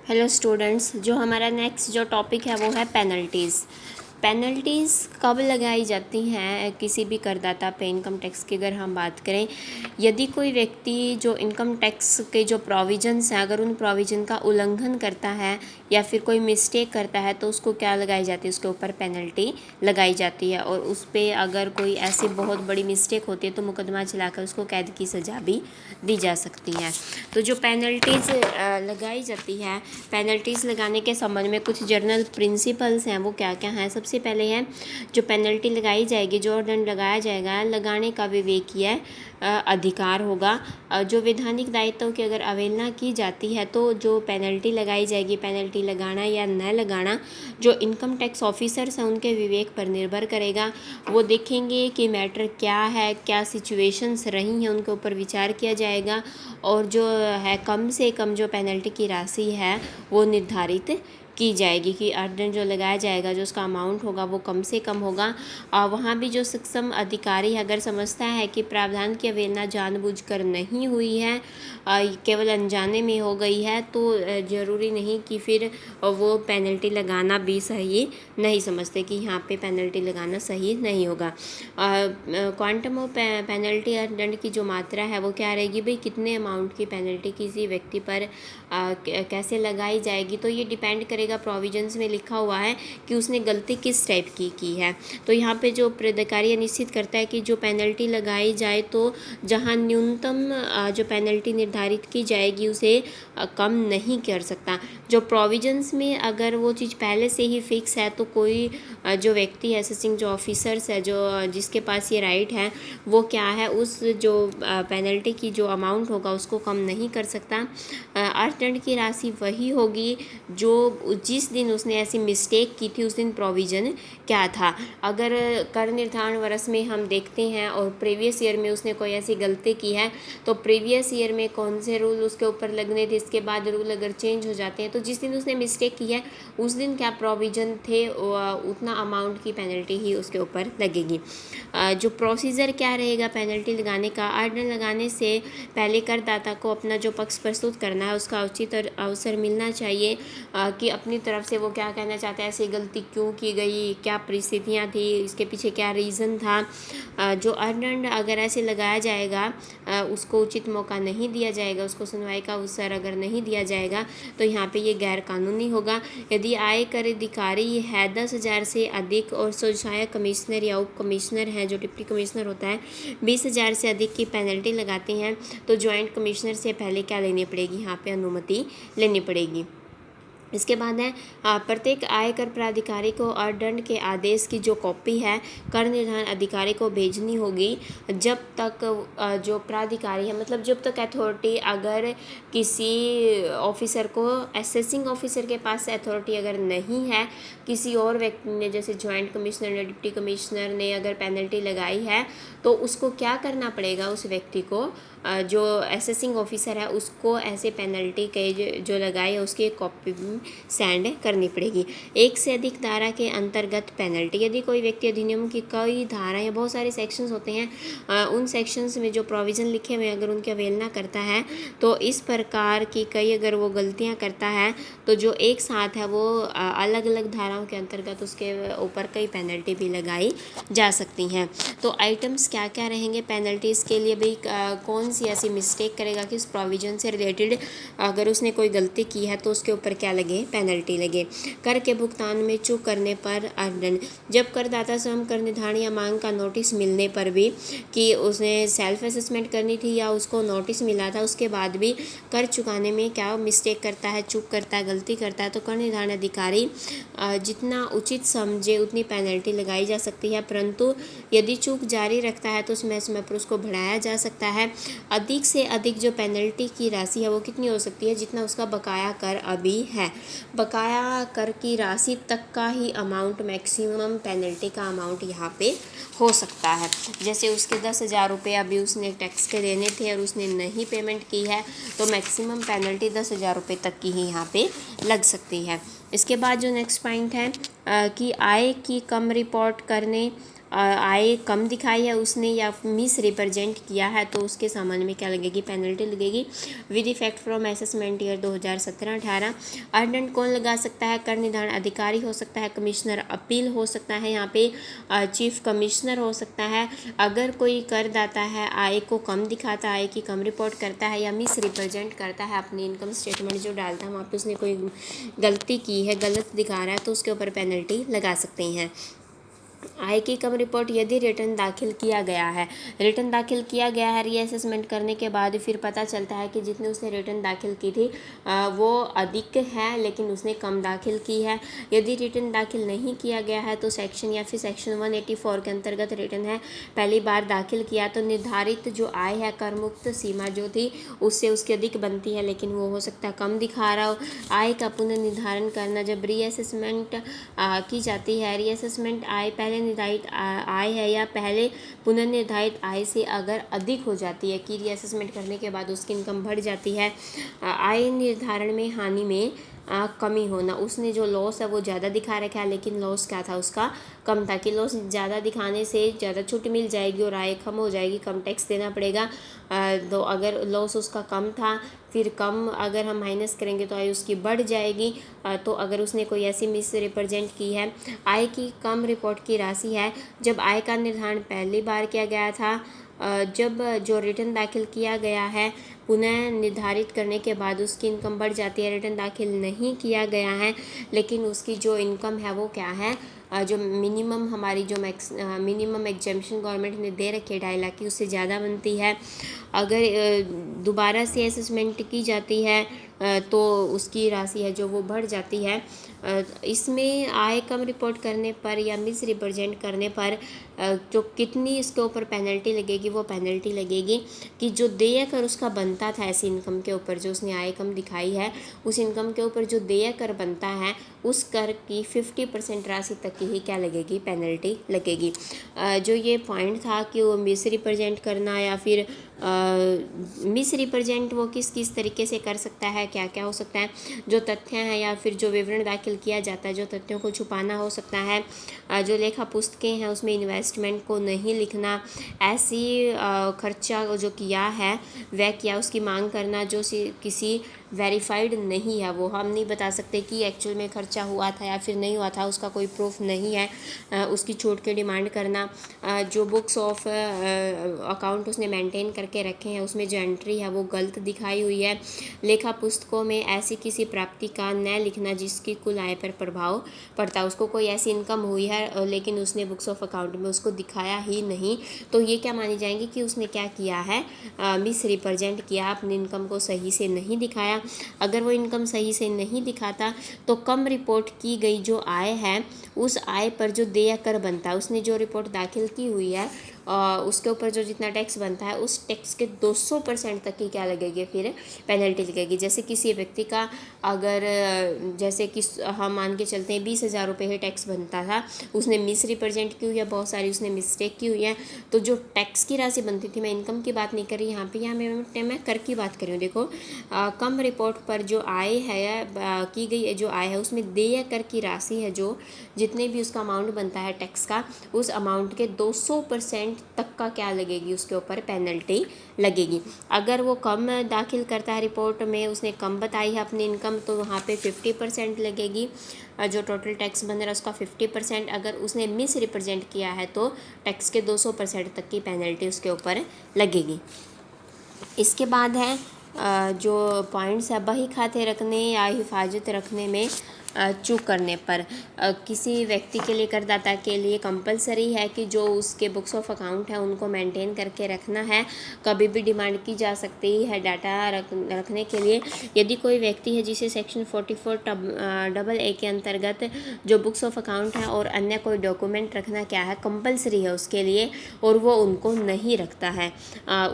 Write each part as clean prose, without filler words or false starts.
Hello students, जो हमारा next जो टॉपिक है वो है पेनल्टीज़। पेनल्टीज़ कब लगाई जाती हैं किसी भी करदाता पे इनकम टैक्स की अगर हम बात करें, यदि कोई व्यक्ति जो इनकम टैक्स के जो प्रोविजंस हैं अगर उन प्रोविज़न का उल्लंघन करता है या फिर कोई मिस्टेक करता है तो उसको क्या लगाई जाती है, उसके ऊपर पेनल्टी लगाई जाती है। और उस पर अगर कोई ऐसी बहुत बड़ी मिस्टेक होती है तो मुकदमा चलाकर उसको कैद की सज़ा भी दी जा सकती है। तो जो पेनल्टीज़ लगाई जाती है, पेनल्टीज़ लगाने के संबंध में कुछ जनरल प्रिंसिपल्स हैं, वो क्या क्या हैं। सबसे पहले है जो पेनल्टी लगाई जाएगी, जो दंड लगाया जाएगा, लगाने का विवेकीय अधिकार होगा। जो वैधानिक दायित्वों की अगर अवहेलना की जाती है तो जो पेनल्टी लगाई जाएगी, पेनल्टी लगाना या न लगाना जो इनकम टैक्स ऑफिसर्स हैं उनके विवेक पर निर्भर करेगा। वो देखेंगे कि मैटर क्या है, क्या सिचुएशंस रही हैं, उनके ऊपर विचार किया जाएगा और जो है कम से कम जो पेनल्टी की राशि है वो निर्धारित की जाएगी कि अर्दन जो लगाया जाएगा, जो उसका अमाउंट होगा वो कम से कम होगा। वहाँ भी जो सक्षम अधिकारी अगर समझता है कि प्रावधान की अवहेलना जानबूझकर नहीं हुई है, केवल अनजाने में हो गई है, तो ज़रूरी नहीं कि फिर वो पेनल्टी लगाना भी सही नहीं समझते कि यहाँ पे पेनल्टी लगाना सही नहीं होगा। क्वांटम ऑफ पेनल्टी या दंड की जो मात्रा है वो क्या रहेगी भाई, कितने अमाउंट की पेनल्टी किसी व्यक्ति पर कैसे लगाई जाएगी, तो ये डिपेंड करेगा। प्रोविजंस में लिखा हुआ है कि उसने गलती किस टाइप की है। तो यहाँ पे जो प्राधिकारी निश्चित करता है कि जो पेनल्टी लगाई जाए तो जहाँ न्यूनतम जो पेनल्टी निर्धारित की जाएगी उसे कम नहीं कर सकता। जो प्रोविजंस में अगर वो चीज़ पहले से ही फिक्स है तो कोई जो व्यक्ति असेसिंग जो ऑफिसर्स है, जो जिसके पास ये राइट है, वो क्या है उस जो पेनल्टी की जो अमाउंट होगा उसको कम नहीं कर सकता। अर्थदंड की राशि वही होगी जो जिस दिन उसने ऐसी मिस्टेक की थी उस दिन प्रोविज़न क्या था। अगर कर निर्धारण वर्ष में हम देखते हैं और प्रीवियस ईयर में उसने कोई ऐसी गलती की है तो प्रीवियस ईयर में कौन से रूल उसके ऊपर लगने थे, इसके बाद रूल अगर चेंज हो जाते हैं तो जिस दिन उसने मिस्टेक की है उस दिन क्या प्रोविज़न थे उतना अमाउंट की पेनल्टी ही उसके ऊपर लगेगी। जो प्रोसीजर क्या रहेगा पेनल्टी लगाने का, अर्दंड लगाने से पहले करदाता को अपना जो पक्ष प्रस्तुत करना है उसका उचित और अवसर मिलना चाहिए कि अपनी तरफ से वो क्या कहना चाहते हैं, ऐसी गलती क्यों की गई, क्या परिस्थितियाँ थी, इसके पीछे क्या रीज़न था। जो अर्दंड अगर ऐसे लगाया जाएगा उसको उचित मौका नहीं दिया जाएगा, उसको सुनवाई का अवसर अगर नहीं दिया जाएगा तो यहाँ पे ये गैर कानूनी होगा। यदि आयकर अधिकारी है 10,000 से अधिक और सहायक कमिश्नर या उप कमिश्नर हैं, जो डिप्टी कमिश्नर होता है, 20,000 से अधिक की पेनल्टी लगाते हैं तो ज्वाइंट कमिश्नर से पहले क्या लेनी पड़ेगी, यहाँ पे अनुमति लेनी पड़ेगी। इसके बाद है प्रत्येक आयकर प्राधिकारी को अर्दंड के आदेश की जो कॉपी है कर निर्धारण अधिकारी को भेजनी होगी जब तक जो प्राधिकारी है, मतलब जब तक अथॉरिटी अगर किसी ऑफिसर को, असेसिंग ऑफिसर के पास अथॉरिटी अगर नहीं है, किसी और व्यक्ति ने जैसे ज्वाइंट कमिश्नर ने, डिप्टी कमिश्नर ने अगर पेनल्टी लगाई है तो उसको क्या करना पड़ेगा, उस व्यक्ति को जो असेसिंग ऑफिसर है उसको ऐसे पेनल्टी के जो लगाई है उसकी एक कॉपी सेंड करनी पड़ेगी। एक से अधिक धारा के अंतर्गत पेनल्टी, यदि कोई व्यक्ति अधिनियम की कई धाराएं, बहुत सारे सेक्शंस होते हैं, उन सेक्शंस में जो प्रोविज़न लिखे हुए हैं अगर उनकी अवहेलना करता है तो इस प्रकार की कई अगर वो गलतियां करता है तो जो एक साथ है वो अलग अलग धाराओं के अंतर्गत उसके ऊपर कई पेनल्टी भी लगाई जा सकती हैं। तो आइटम्स क्या क्या रहेंगे पेनल्टीज़ के लिए भाई, कौन सी ऐसी मिस्टेक करेगा कि उस प्रोविज़न से रिलेटेड अगर उसने कोई गलती की है तो उसके ऊपर क्या लगे, पेनल्टी लगे। कर के भुगतान में चूक करने पर अर्दंड, जब करदाता से हम कर निर्धारण या मांग का नोटिस मिलने पर भी कि उसने सेल्फ असेसमेंट करनी थी या उसको नोटिस मिला था उसके बाद भी कर चुकाने में क्या मिस्टेक करता है, चूक करता है, गलती करता है तो कर निर्धारण अधिकारी जितना उचित समझे उतनी पेनल्टी लगाई जा सकती है, परंतु यदि चूक जारी रखता है तो उसमें समय पर उसको बढ़ाया जा सकता है। अधिक से अधिक जो पेनल्टी की राशि है वो कितनी हो सकती है, जितना उसका बकाया कर अभी है। बकाया कर की राशि तक का ही अमाउंट, मैक्सिमम पेनल्टी का अमाउंट यहाँ पे हो सकता है। जैसे उसके 10,000 रुपये अभी उसने टैक्स के देने थे और उसने नहीं पेमेंट की है तो मैक्सिमम पेनल्टी 10,000 रुपये तक की ही यहाँ पे लग सकती है। इसके बाद जो नेक्स्ट पॉइंट है कि आय की कम रिपोर्ट करने आय कम दिखाई है उसने या मिस रिप्रेजेंट किया है तो उसके सामान में क्या लगेगी, पेनल्टी लगेगी with effect from assessment year 2017-18। Earned कौन लगा सकता है, कर निर्धारण अधिकारी हो सकता है, कमिश्नर अपील हो सकता है, यहाँ पे चीफ कमिश्नर हो सकता है। अगर कोई करदाता है आय को कम दिखाता, आय की कम रिपोर्ट करता है या मिस रिप्रेजेंट करता है अपनी इनकम स्टेटमेंट जो डालता है वहाँ पे उसने कोई गलती की है, गलत दिखा रहा है, तो उसके ऊपर पेनल्टी लगा सकते हैं। आय की कम रिपोर्ट यदि रिटर्न दाखिल किया गया है, रिटर्न दाखिल किया गया है रीअसेसमेंट करने के बाद फिर पता चलता है कि जितने उसने रिटर्न दाखिल की थी वो अधिक है लेकिन उसने कम दाखिल की है। यदि रिटर्न दाखिल नहीं किया गया है तो सेक्शन या फिर सेक्शन 184 के अंतर्गत रिटर्न है पहली बार दाखिल किया तो निर्धारित जो आय है कर मुक्त सीमा जो थी उससे उसकी अधिक बनती है लेकिन वो हो सकता है कम दिखा रहा हो। आय का पुनर्निर्धारण करना, जब रीअसेसमेंट की जाती है, रीअसेसमेंट आय पहले निर्धारित आय है या पहले पुनर्निर्धारित आय से अगर अधिक हो जाती है कि रीअसेसमेंट करने के बाद उसकी इनकम बढ़ जाती है। आय निर्धारण में हानि में कमी होना, उसने जो लॉस है वो ज़्यादा दिखा रखा है लेकिन लॉस क्या था उसका कम था, कि लॉस ज़्यादा दिखाने से ज़्यादा छूट मिल जाएगी और आय कम हो जाएगी, कम टैक्स देना पड़ेगा। तो अगर लॉस उसका कम था फिर कम अगर हम माइनस करेंगे तो आय उसकी बढ़ जाएगी। तो अगर उसने कोई ऐसी मिस रिप्रेजेंट की है, आय की कम रिपोर्ट की राशि है जब आय का निर्धारण पहली बार किया गया था, जब जो रिटर्न दाखिल किया गया है पुनः निर्धारित करने के बाद उसकी इनकम बढ़ जाती है, रिटर्न दाखिल नहीं किया गया है लेकिन उसकी जो इनकम है वो क्या है, जो मिनिमम हमारी जो मिनिमम एग्जेम्पशन गवर्नमेंट ने दे रखी है 2.5 लाख की उससे ज़्यादा बनती है। अगर दोबारा से असेसमेंट की जाती है तो उसकी राशि है जो वो बढ़ जाती है। इसमें आय कम रिपोर्ट करने पर या मिस रिप्रेजेंट करने पर जो कितनी इसके ऊपर पेनल्टी लगेगी, वो पेनल्टी लगेगी कि जो देय कर उसका बनता था ऐसी इनकम के ऊपर, जो उसने आय कम दिखाई है उस इनकम के ऊपर जो देय कर बनता है उस कर की 50% राशि तक की ही क्या लगेगी, पेनल्टी लगेगी। जो ये पॉइंट था कि वो मिस रिप्रेजेंट करना या फिर मिस रिप्रेजेंट वो किस किस तरीके से कर सकता है, क्या क्या हो सकता है, जो तथ्य हैं या फिर जो विवरण दाखिल किया जाता है, जो तथ्यों को छुपाना हो सकता है, जो लेखा पुस्तकें हैं उसमें इन्वेस्टमेंट को नहीं लिखना, ऐसी खर्चा जो किया है वह किया उसकी मांग करना जो किसी वेरीफाइड नहीं है, वो हम नहीं बता सकते कि एक्चुअल में खर्चा हुआ था या फिर नहीं हुआ था, उसका कोई प्रूफ नहीं है, उसकी छूट की डिमांड करना, जो बुक्स ऑफ अकाउंट उसने मेंटेन करके रखे हैं उसमें जो एंट्री है वो गलत दिखाई हुई है, लेखा पुस्तकों में ऐसी किसी प्राप्ति का न लिखना जिसकी कुल आय पर प्रभाव पड़ता है, उसको कोई ऐसी इनकम हुई है लेकिन उसने बुक्स ऑफ अकाउंट में उसको दिखाया ही नहीं, तो ये क्या मानी जाएंगी कि उसने क्या किया है, मिस रिप्रेजेंट किया, अपनी इनकम को सही से नहीं दिखाया। अगर वो इनकम सही से नहीं दिखाता तो कम रिपोर्ट की गई जो आय है उस आय पर जो देय कर बनता है, उसने जो रिपोर्ट दाखिल की हुई है उसके ऊपर जो जितना टैक्स बनता है उस टैक्स के 200% तक की क्या लगेगी, फिर पेनल्टी लगेगी। जैसे किसी व्यक्ति का अगर जैसे कि हम मान के चलते हैं 20,000 रुपये ही टैक्स बनता था, उसने मिस रिप्रेजेंट की हुई है, बहुत सारी उसने मिस्टेक की हुई है, तो जो टैक्स की राशि बनती थी, मैं इनकम की बात नहीं कर रही यहाँ पे, यहाँ मैं कर की बात कर रही हूँ। देखो कम रिपोर्ट पर जो आय है की गई जो आय है उसमें देय कर की राशि है जो जितने भी उसका अमाउंट बनता है टैक्स का उस अमाउंट के 200% तक का क्या लगेगी, उसके ऊपर पेनल्टी लगेगी। अगर वो कम दाखिल करता है रिपोर्ट में, उसने कम बताई है अपनी इनकम, तो वहाँ पे 50% लगेगी, जो टोटल टैक्स बन रहा है उसका 50%। अगर उसने मिस रिप्रेजेंट किया है तो टैक्स के 200% तक की पेनल्टी उसके ऊपर लगेगी। इसके बाद है जो पॉइंट्स है, बही खाते रखने या हिफाजत रखने में चूक करने पर किसी व्यक्ति के लिए, करदाता के लिए कंपलसरी है कि जो उसके बुक्स ऑफ अकाउंट है उनको मेंटेन करके रखना है, कभी भी डिमांड की जा सकती है डाटा रखने के लिए। यदि कोई व्यक्ति है जिसे सेक्शन 44AA के अंतर्गत जो बुक्स ऑफ अकाउंट है और अन्य कोई डॉक्यूमेंट रखना क्या है, कंपलसरी है उसके लिए, और वो उनको नहीं रखता है,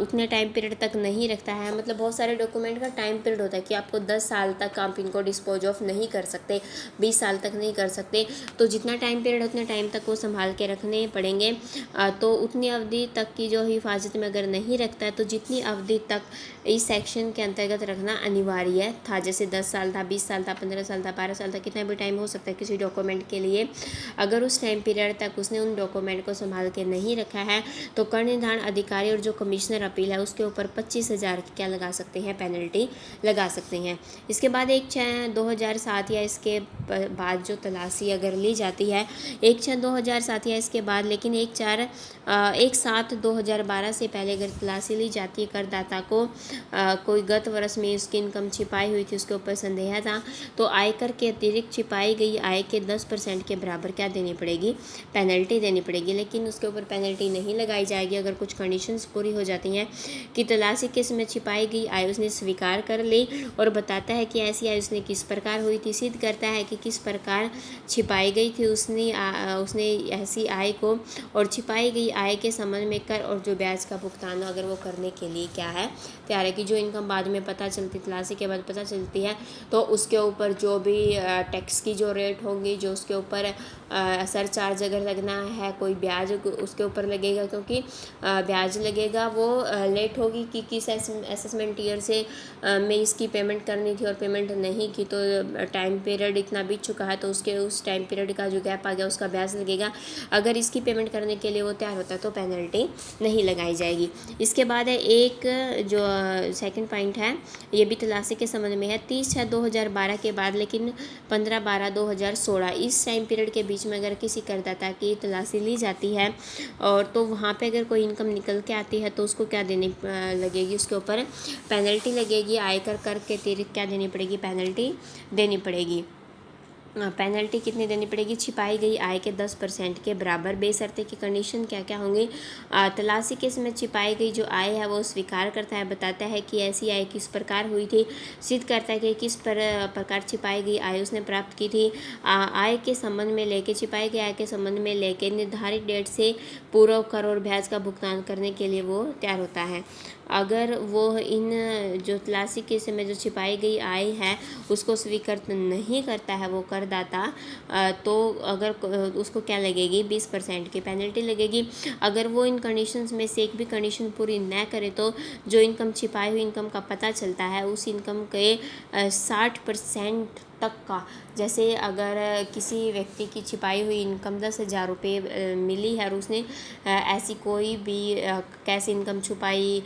उतने टाइम पीरियड तक नहीं रखता है, मतलब बहुत सारे अगर डॉक्यूमेंट का टाइम पीरियड होता है कि आपको 10 साल तक आप इनको डिस्पोज ऑफ नहीं कर सकते, 20 साल तक नहीं कर सकते, तो जितना टाइम पीरियड उतने टाइम तक वो संभाल के रखने पड़ेंगे। तो उतनी अवधि तक की जो हिफाजत में अगर नहीं रखता है तो जितनी अवधि तक इस सेक्शन के अंतर्गत रखना अनिवार्य था, जैसे 10 साल था, 20 साल था, 15 साल था, 12 साल था, कितना भी टाइम हो सकता है किसी डॉक्यूमेंट के लिए, अगर उस टाइम पीरियड तक उसने उन डॉक्यूमेंट को संभाल के नहीं रखा है तो कर निर्धारण अधिकारी और जो कमिश्नर अपील है उसके ऊपर 25,000 की क्या लगा सकते हैं, पेनल्टी लगा सकते हैं। इसके बाद 1/6/2007 या इसके बाद जो तलाशी अगर ली जाती है 1/6/2007 या इसके बाद, लेकिन 1/7/2012 से पहले अगर तलाशी ली जाती है, करदाता को कोई गत वर्ष में उसकी इनकम छिपाई हुई थी, उसके ऊपर संदेह था, तो आयकर के अतिरिक्त छिपाई गई आय के 10% के बराबर क्या देनी पड़ेगी, पेनल्टी देनी पड़ेगी। लेकिन उसके ऊपर पेनल्टी नहीं लगाई जाएगी अगर कुछ कंडीशंस पूरी हो जाती हैं कि तलाशी केस में छिपाई गई आय उसने स्वीकार कर ली और बताता है कि ऐसी आय उसने किस प्रकार हुई थी, सिद्ध करता है कि किस प्रकार छिपाई गई थी उसने ऐसी आय को, और छिपाई गई आय के संबंध में कर और जो ब्याज का भुगतान अगर वो करने के लिए क्या है, तैयार है कि जो इनकम बाद में पता चलती, तलाशी के बाद पता चलती है, तो उसके ऊपर जो भी टैक्स की जो रेट होंगी, जो उसके ऊपर सरचार्ज अगर लगना है, कोई ब्याज उसके ऊपर लगेगा, क्योंकि ब्याज लगेगा वो लेट होगी कि किस असेसमेंट ईयर से में इसकी पेमेंट करनी थी और पेमेंट नहीं की, तो टाइम पीरियड इतना बीत चुका है तो उसके उस टाइम पीरियड का जो गैप आ गया उसका ब्याज लगेगा। अगर इसकी पेमेंट करने के लिए वो तैयार होता है तो पेनल्टी नहीं लगाई जाएगी। इसके बाद है एक जो सेकंड पॉइंट है, ये भी तलाशी के संबंध में है, 30/6/2012 के बाद लेकिन 15/12/2016 इस टाइम पीरियड के बीच में अगर किसी करदाता की तलाशी ली जाती है और तो वहाँ पे अगर कोई इनकम निकल के आती है तो उसको क्या देनी लगेगी, उसके ऊपर पेनल्टी लगेगी। आयकर कर के अतिरिक्त क्या देनी पड़ेगी, पेनल्टी देनी पड़ेगी। पेनल्टी कितनी देनी पड़ेगी, छिपाई गई आय के 10% के बराबर, बेशर्ते की कंडीशन क्या क्या होंगी, तलाशी केस में छिपाई गई जो आय है वो स्वीकार करता है, बताता है कि ऐसी आय किस प्रकार हुई थी, सिद्ध करता है कि किस प्रकार छिपाई गई आय उसने प्राप्त की थी, आय के संबंध में लेके, छिपाई गई आय के संबंध में लेके निर्धारित डेट से पूर्व कर और ब्याज का भुगतान करने के लिए वो तैयार होता है। अगर वो इन जो तलाशी केस में जो छिपाई गई आय है उसको स्वीकार नहीं करता है वो करदाता, तो अगर उसको क्या लगेगी, 20% की पेनल्टी लगेगी। अगर वो इन कंडीशंस में से एक भी कंडीशन पूरी न करे तो जो इनकम छिपाई हुई इनकम का पता चलता है उस इनकम के 60% तक का, जैसे अगर किसी व्यक्ति की छिपाई हुई इनकम 10,000 रुपये मिली है और उसने ऐसी कोई भी कैसे इनकम छुपाई,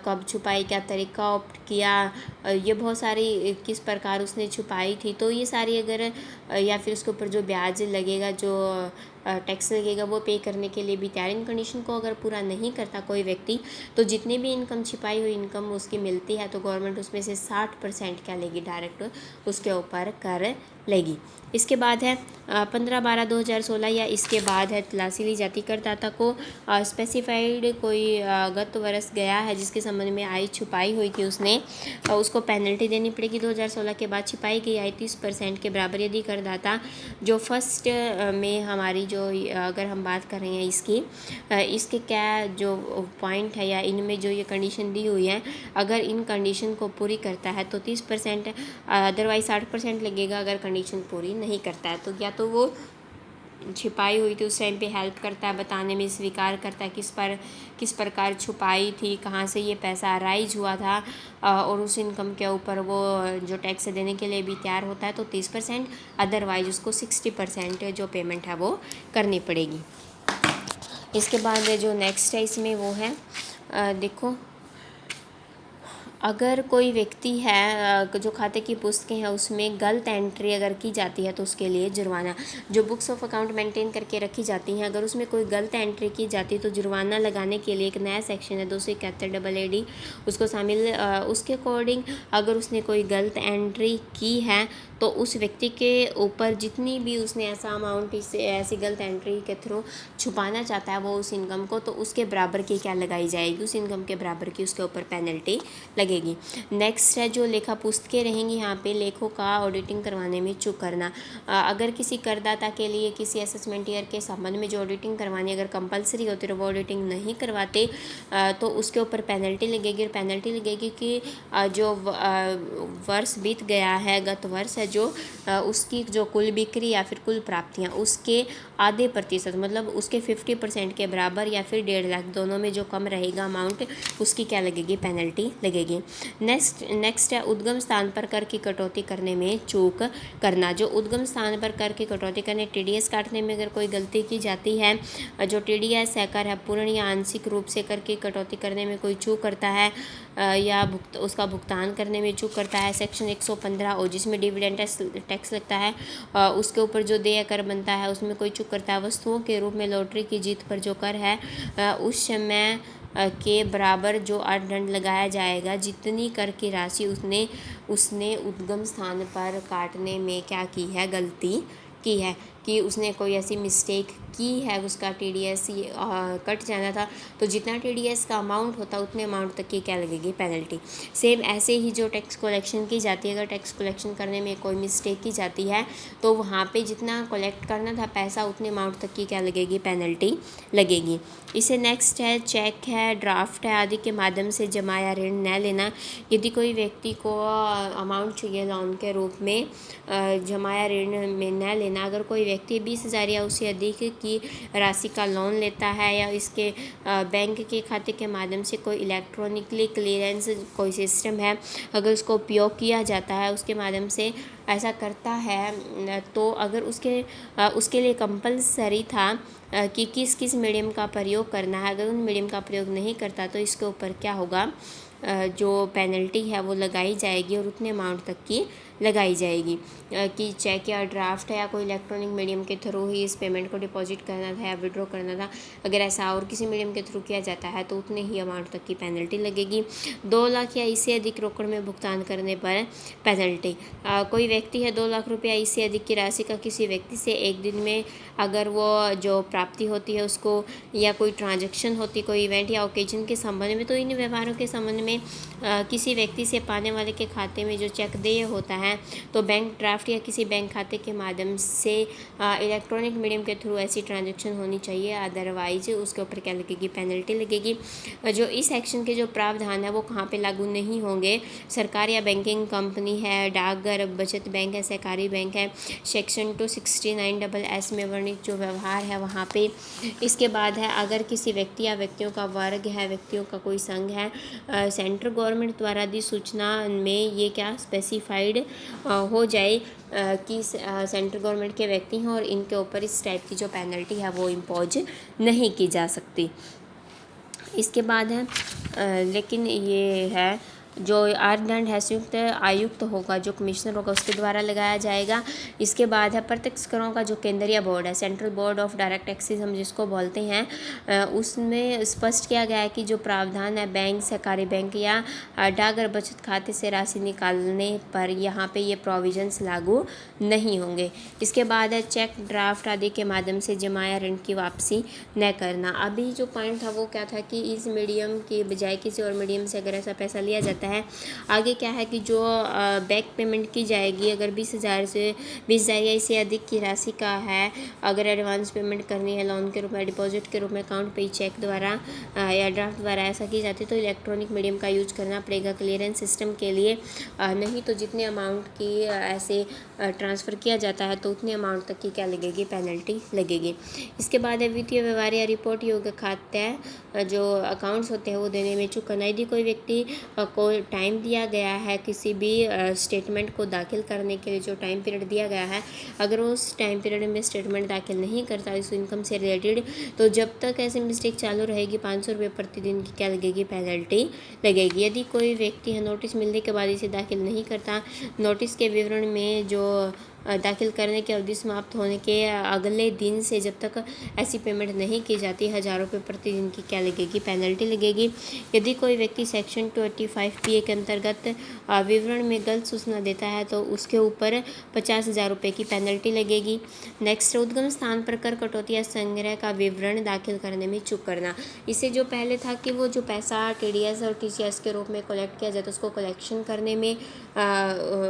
कब छुपाई, क्या तरीका ऑप्ट किया, ये बहुत सारी किस प्रकार उसने छुपाई थी, तो ये सारी अगर या फिर उसके ऊपर जो ब्याज लगेगा, जो टैक्स लगेगा वो पे करने के लिए भी तैयार, इन कंडीशन को अगर पूरा नहीं करता कोई व्यक्ति तो जितनी भी इनकम छिपाई हुई इनकम उसकी मिलती है तो गवर्नमेंट उसमें से 60% क्या लेगी, डायरेक्ट उसके ऊपर कर लेगी। इसके बाद है 15/12/2016 या इसके बाद है तलाशी ली जाती, करदाता को स्पेसिफाइड कोई गत वर्ष गया है जिसके संबंध में आय छुपाई हुई थी उसने, उसको पेनल्टी देनी पड़ेगी। 2016 के बाद छिपाई गई आय 30% के बराबर यदि करदाता जो फर्स्ट में हमारी जो अगर हम बात कर रहे हैं इसके क्या जो पॉइंट है या इनमें जो ये कंडीशन दी हुई है, अगर इन कंडीशन को पूरी करता है तो 30%, अदरवाइज 60% लगेगा अगर कंडीशन पूरी नहीं करता है। तो या तो वो छिपाई हुई थी उस टाइम पे हेल्प करता है, बताने में स्वीकार करता है किस प्रकार छुपाई थी, कहाँ से ये पैसा अराइज हुआ था, और उस इनकम के ऊपर वो जो टैक्स देने के लिए भी तैयार होता है तो 30%, अदरवाइज उसको 60% जो पेमेंट है वो करनी पड़ेगी। इसके बाद जो नेक्स्ट है इसमें वो है देखो, अगर कोई व्यक्ति है जो खाते की पुस्तकें हैं उसमें गलत एंट्री अगर की जाती है तो उसके लिए जुर्माना, जो बुक्स ऑफ अकाउंट मेंटेन करके रखी जाती हैं अगर उसमें कोई गलत एंट्री की जाती है तो जुर्माना लगाने के लिए एक नया सेक्शन है 271 AD उसको शामिल, उसके अकॉर्डिंग अगर उसने कोई गलत एंट्री की है तो उस व्यक्ति के ऊपर जितनी भी उसने ऐसा अमाउंट इससे ऐसी गलत एंट्री के थ्रू छुपाना चाहता है वो उस इनकम को, तो उसके बराबर की क्या लगाई जाएगी, उस इनकम के बराबर की उसके ऊपर पेनल्टी लगेगी। लगेगी। नेक्स्ट है जो लेखा पुस्तकें रहेंगी, यहाँ पे लेखों का ऑडिटिंग करवाने में चूक करना। अगर किसी करदाता के लिए किसी असेसमेंट ईयर के संबंध में जो ऑडिटिंग करवानी अगर कंपलसरी होती है वो ऑडिटिंग नहीं करवाते तो उसके ऊपर पेनल्टी लगेगी। और पेनल्टी लगेगी कि जो वर्ष बीत गया है, गत वर्ष है जो उसकी जो कुल बिक्री या फिर कुल प्राप्तियाँ उसके आधे प्रतिशत मतलब उसके 50% के बराबर या फिर 1.5 लाख दोनों में जो कम रहेगा अमाउंट उसकी क्या लगेगी, पेनल्टी लगेगी। नेक्स्ट है उद्गम स्थान पर कर की कटौती करने में चूक करना। जो उद्गम स्थान पर कर की कटौती करने TDS काटने में अगर कोई गलती की जाती है, जो TDS है कर है पूर्ण या आंशिक रूप से कर की कटौती करने में कोई चूक करता है या उसका भुगतान करने में चूक करता है, सेक्शन 115 और जिसमें डिविडेंड टैक्स लगता है उसके ऊपर जो देय कर बनता है उसमें कोई चूक करता है, वस्तुओं के रूप में लॉटरी की जीत पर जो कर है उस समय के बराबर जो अर्थदंड लगाया जाएगा जितनी कर की राशि उसने उद्गम स्थान पर काटने में क्या की है, गलती की है कि उसने कोई ऐसी मिस्टेक की है, उसका TDS कट जाना था तो जितना TDS का अमाउंट होता है उतने अमाउंट तक की क्या लगेगी, पेनल्टी। सेम ऐसे ही जो टैक्स कलेक्शन की जाती है, अगर टैक्स कलेक्शन करने में कोई मिस्टेक की जाती है तो वहाँ पे जितना कलेक्ट करना था पैसा उतने अमाउंट तक की क्या लगेगी, पेनल्टी लगेगी। इसे नेक्स्ट है चेक है, ड्राफ्ट है आदि के माध्यम से जमा या ऋण न लेना। यदि कोई व्यक्ति को अमाउंट चाहिए लोन के रूप में जमा या ऋण में न लेना, अगर कोई व्यक्ति 20,000 या उससे अधिक की राशि का लोन लेता है या इसके बैंक के खाते के माध्यम से कोई इलेक्ट्रॉनिकली क्लियरेंस कोई सिस्टम है अगर उसको उपयोग किया जाता है उसके माध्यम से ऐसा करता है तो अगर उसके लिए कंपलसरी था कि किस किस मीडियम का प्रयोग करना है, अगर उन मीडियम का प्रयोग नहीं करता तो इसके ऊपर क्या होगा, जो पेनल्टी है वो लगाई जाएगी और उतने अमाउंट तक की लगाई जाएगी कि चेक या ड्राफ्ट है या कोई इलेक्ट्रॉनिक मीडियम के थ्रू ही इस पेमेंट को डिपॉजिट करना था या विड्रॉ करना था, अगर ऐसा और किसी मीडियम के थ्रू किया जाता है तो उतने ही अमाउंट तक की पेनल्टी लगेगी। 2 लाख या इससे अधिक रोकड़ में भुगतान करने पर पेनल्टी। कोई व्यक्ति है 2 लाख रुपया इससे अधिक की राशि का किसी व्यक्ति से एक दिन में अगर वो जो प्राप्ति होती है उसको या कोई ट्रांजैक्शन होती कोई इवेंट या ओकेजन के संबंध में, तो इन व्यवहारों के संबंध में किसी व्यक्ति से पाने वाले के खाते में जो चेक देय होता है तो बैंक ड्राफ्ट या किसी बैंक खाते के माध्यम से इलेक्ट्रॉनिक मीडियम के थ्रू ऐसी ट्रांजैक्शन होनी चाहिए, अदरवाइज उसके ऊपर क्या लगेगी, पेनल्टी लगेगी। जो इस सेक्शन के जो प्रावधान है वो कहाँ पे लागू नहीं होंगे, सरकार या बैंकिंग कंपनी है, डाकघर, बचत बैंक है, सहकारी बैंक है, सेक्शन 269(s) में वर्णित जो व्यवहार है वहाँ पे। इसके बाद है अगर किसी व्यक्ति या व्यक्तियों का वर्ग है, व्यक्तियों का कोई संघ है, सेंट्रल गवर्नमेंट द्वारा दी सूचना में ये क्या स्पेसिफाइड हो जाए कि सेंट्रल गवर्नमेंट के व्यक्ति हैं और इनके ऊपर इस टाइप की जो पेनल्टी है वो इम्पोज नहीं की जा सकती। इसके बाद है लेकिन ये है जो अर्थदंड है संयुक्त आयुक्त होगा, जो कमिश्नर होगा उसके द्वारा लगाया जाएगा। इसके बाद है प्रत्यक्ष करों का जो केंद्रीय बोर्ड है, central board of direct taxes हम जिसको बोलते हैं, उसमें स्पष्ट किया गया है कि जो प्रावधान है बैंक, सहकारी बैंक या डाकघर बचत खाते से राशि निकालने पर यहाँ पे ये प्रोविजंस लागू नहीं होंगे। इसके बाद है चेक, ड्राफ्ट आदि के माध्यम से जमा या ऋण की वापसी न करना। अभी जो पॉइंट था वो क्या था कि इस मीडियम के बजाय किसी और मीडियम से अगर ऐसा पैसा लिया जाता है, आगे क्या है कि जो बैक पेमेंट की जाएगी अगर 20,000 या इससे अधिक की राशि का है, अगर एडवांस पेमेंट करनी है लोन के रूप में, डिपॉजिट के रूप में, अकाउंट पे चेक द्वारा या ड्राफ्ट द्वारा ऐसा की जाती है तो इलेक्ट्रॉनिक मीडियम का यूज करना पड़ेगा क्लियरेंस सिस्टम के लिए। नहीं तो जितने अमाउंट की ऐसे ट्रांसफ़र किया जाता है तो उतने अमाउंट तक की क्या लगेगी, पेनल्टी लगेगी। इसके बाद है वित्तीय व्यवहार या रिपोर्ट योग्य खाते जो अकाउंट्स होते हैं वो देने में चूक करना। यदि कोई व्यक्ति को टाइम दिया गया है किसी भी स्टेटमेंट को दाखिल करने के लिए, जो टाइम पीरियड दिया गया है, अगर उस टाइम पीरियड में स्टेटमेंट दाखिल नहीं करता इस इनकम से रिलेटेड तो जब तक ऐसी मिस्टेक चालू रहेगी 500 रुपये प्रतिदिन की क्या लगेगी, पेनल्टी लगेगी। यदि कोई व्यक्ति है नोटिस मिलने के बाद इसे दाखिल नहीं करता, नोटिस के विवरण में जो दाखिल करने की अवधि समाप्त होने के अगले दिन से जब तक ऐसी पेमेंट नहीं की जाती 1000 रुपये प्रति दिन की क्या लगेगी, पेनल्टी लगेगी। यदि कोई व्यक्ति सेक्शन 25 PA के अंतर्गत विवरण में गलत सूचना देता है तो उसके ऊपर 50,000 रुपये की पेनल्टी लगेगी। नेक्स्ट, उद्गम स्थान पर कर कटौती या संग्रह का विवरण दाखिल करने में चूक करना। इससे जो पहले था कि वो जो पैसा TDS और TCS के रूप में कलेक्ट किया जाता, उसको कलेक्शन करने में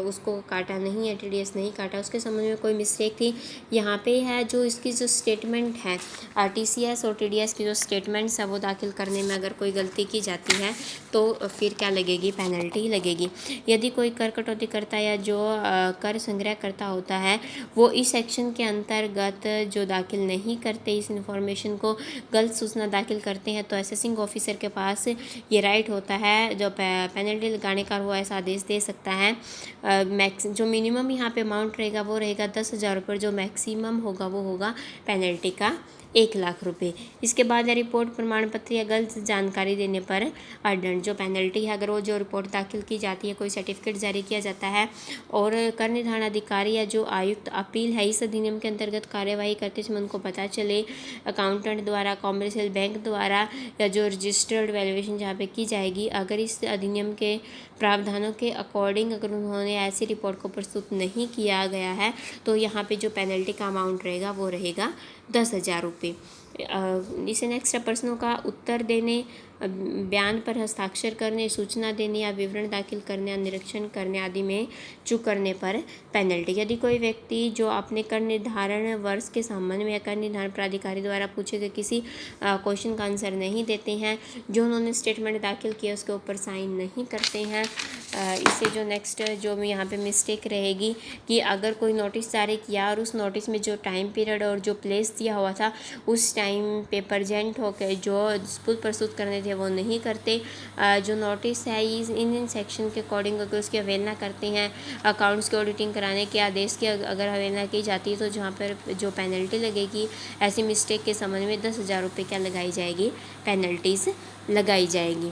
उसको काटा नहीं है, TDS नहीं काटा, उसके संबंध में कोई मिस्टेक थी। यहाँ पे है जो इसकी जो स्टेटमेंट है TCS और TDS की जो स्टेटमेंट्स है वो दाखिल करने में अगर कोई गलती की जाती है तो फिर क्या लगेगी, पेनल्टी लगेगी। यदि कोई कर कटौती करता या जो कर संग्रह करता होता है वो इस सेक्शन के अंतर्गत जो दाखिल नहीं करते, इस इंफॉर्मेशन को गलत सूचना दाखिल करते हैं, तो असेसिंग ऑफिसर के पास ये राइट होता है, जो पेनल्टी लगाने का वो ऐसा आदेश दे सकता है। जो मिनिमम यहाँ पे अमाउंट रहेगा वो रहेगा 10,000 रुपये, जो मैक्सिमम होगा वो होगा पेनल्टी का 1,00,000 रुपये। इसके बाद रिपोर्ट प्रमाण पत्र या गलत जानकारी देने पर दंड। जो पेनल्टी है, अगर वो जो रिपोर्ट दाखिल की जाती है, कोई सर्टिफिकेट जारी किया जाता है और कर निर्धारण अधिकारी या जो आयुक्त अपील है इस अधिनियम के अंतर्गत कार्यवाही करते समय उनको पता चले, अकाउंटेंट द्वारा, कॉमर्शियल बैंक द्वारा या जो रजिस्टर्ड वैल्यूएशन जहाँ पे की जाएगी, अगर इस अधिनियम के प्रावधानों के अकॉर्डिंग अगर उन्होंने ऐसी रिपोर्ट को प्रस्तुत नहीं किया गया है तो यहाँ पे जो पेनल्टी का अमाउंट रहेगा वो रहेगा 10,000 रुपये। इसे नेक्स्ट प्रश्नों का उत्तर देने, बयान पर हस्ताक्षर करने, सूचना देने या विवरण दाखिल करने या निरीक्षण करने आदि में चूक करने पर पेनल्टी। यदि कोई व्यक्ति जो अपने कर निर्धारण वर्ष के संबंध में या कर निर्धारण प्राधिकारी द्वारा पूछे गए किसी क्वेश्चन का आंसर नहीं देते हैं, जो उन्होंने स्टेटमेंट दाखिल किया उसके ऊपर साइन नहीं करते हैं, इससे जो नेक्स्ट जो यहाँ पे मिस्टेक रहेगी कि अगर कोई नोटिस जारी किया और उस नोटिस में जो टाइम पीरियड और जो प्लेस दिया हुआ था उस टाइम पे प्रेजेंट होकर जो सबूत प्रस्तुत करने थे वो नहीं करते, जो नोटिस है इन सेक्शन के अकॉर्डिंग अगर उसकी अवहेलना करते हैं, अकाउंट्स की ऑडिटिंग कराने के आदेश की अगर अवहेलना की जाती है तो जहाँ पर जो पेनल्टी लगेगी, ऐसी मिस्टेक के संबंध में 10,000 रुपये क्या लगाई जाएगी, पेनल्टीज लगाई जाएगी।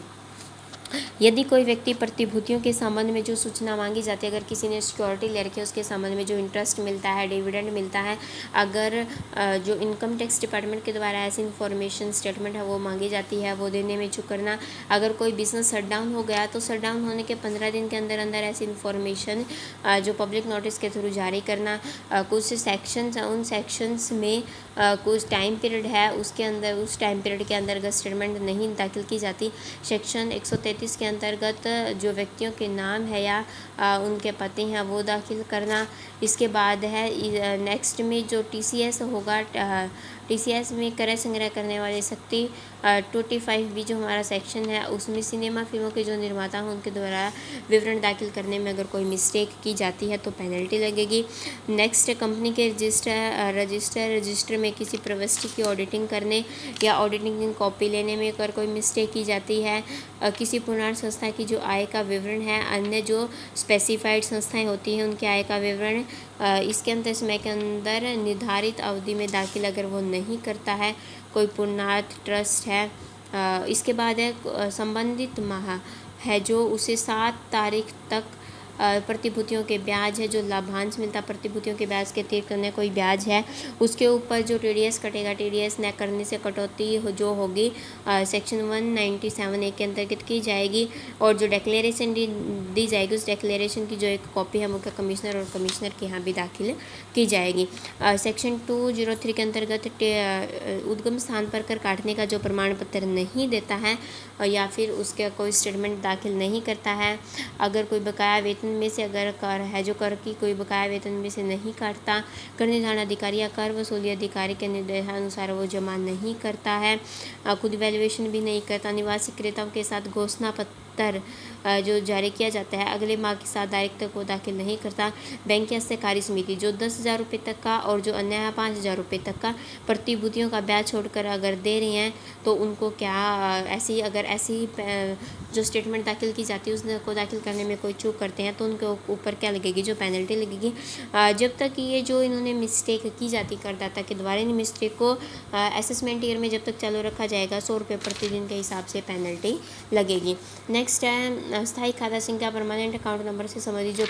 यदि कोई व्यक्ति प्रतिभूतियों के संबंध में जो सूचना मांगी जाती है, अगर किसी ने सिक्योरिटी ले रखी है उसके संबंध में जो इंटरेस्ट मिलता है, डिविडेंड मिलता है, अगर जो इनकम टैक्स डिपार्टमेंट के द्वारा ऐसी इन्फॉर्मेशन स्टेटमेंट है वो मांगी जाती है, वो देने में चूक करना। अगर कोई बिजनेस शट डाउन हो गया तो शट डाउन होने के 15 दिन के अंदर अंदर ऐसी इन्फॉर्मेशन जो पब्लिक नोटिस के थ्रू जारी करना। कुछ सेक्शंस, उन सेक्शंस में कुछ टाइम पीरियड है उसके अंदर, उस टाइम पीरियड के अंतर्गत स्टेटमेंट नहीं दाखिल की जाती। सेक्शन 133 के अंतर्गत जो व्यक्तियों के नाम है या उनके पते हैं वो दाखिल करना। इसके बाद है नेक्स्ट में जो TCS होगा, TCS में क्रय संग्रह करने वाले शक्ति 25B जो हमारा सेक्शन है उसमें सिनेमा फिल्मों के जो निर्माता हैं उनके द्वारा विवरण दाखिल करने में अगर कोई मिस्टेक की जाती है तो पेनल्टी लगेगी। नेक्स्ट, कंपनी के रजिस्टर में किसी प्रविष्टि की ऑडिटिंग करने या ऑडिटिंग की कॉपी लेने में अगर कोई मिस्टेक की जाती है, किसी पूर्णांक संस्था की जो आय का विवरण है, अन्य जो स्पेसिफाइड संस्थाएं होती हैं उनके आय का विवरण इसके अंतर समय के अंदर निर्धारित अवधि में दाखिल अगर वो नहीं करता है, कोई पूर्णांक ट्रस्ट है। इसके बाद है संबंधित माह है जो उसे 7 तारीख तक प्रतिभूतियों के ब्याज है, जो लाभांश मिलता प्रतिभूतियों के ब्याज के अतिरिक्त करने कोई ब्याज है उसके ऊपर जो TDS कटेगा, TDS न करने से कटौती जो होगी सेक्शन 197A के अंतर्गत की जाएगी। और जो डिक्लेरेशन दी जाएगी उस डिक्लेरेशन की जो एक कॉपी है मुख्य कमिश्नर और कमिश्नर के यहाँ भी दाखिल की जाएगी। सेक्शन 203 के अंतर्गत उद्गम स्थान पर कर काटने का जो प्रमाण पत्र नहीं देता है या फिर उसके कोई स्टेटमेंट दाखिल नहीं करता है, अगर कोई बकाया वेतन में से अगर कर है जो कर की कोई बकाया वेतन में से नहीं काटता, कर निर्धारण अधिकारी या कर वसूली अधिकारी के निर्देशानुसार वो जमा नहीं करता है, खुद वैल्यूएशन भी नहीं करता, निवासी क्रेताओं के साथ घोषणा पत्र जो जारी किया जाता है अगले माह की 7 तारीख तक वो दाखिल नहीं करता, बैंक या सहकारी समिति जो 10,000 रुपये तक का और जो अन्य 5,000 रुपये तक का प्रतिभूतियों का ब्याज छोड़कर अगर दे रही हैं तो उनको क्या ऐसी जो स्टेटमेंट दाखिल की जाती है उसको दाखिल करने में कोई चूक करते हैं तो उनके ऊपर क्या लगेगी, जो पेनल्टी लगेगी। जब तक ये जो इन्होंने मिस्टेक की जाती करदाता के द्वारा, इन मिस्टेक को असेसमेंट ईयर में जब तक चालू रखा जाएगा 100 रुपये प्रतिदिन के हिसाब से पेनल्टी लगेगी। नेक्स्ट है स्थायी खाता संख्या परमानेंट अकाउंट नंबर से संबंधित जो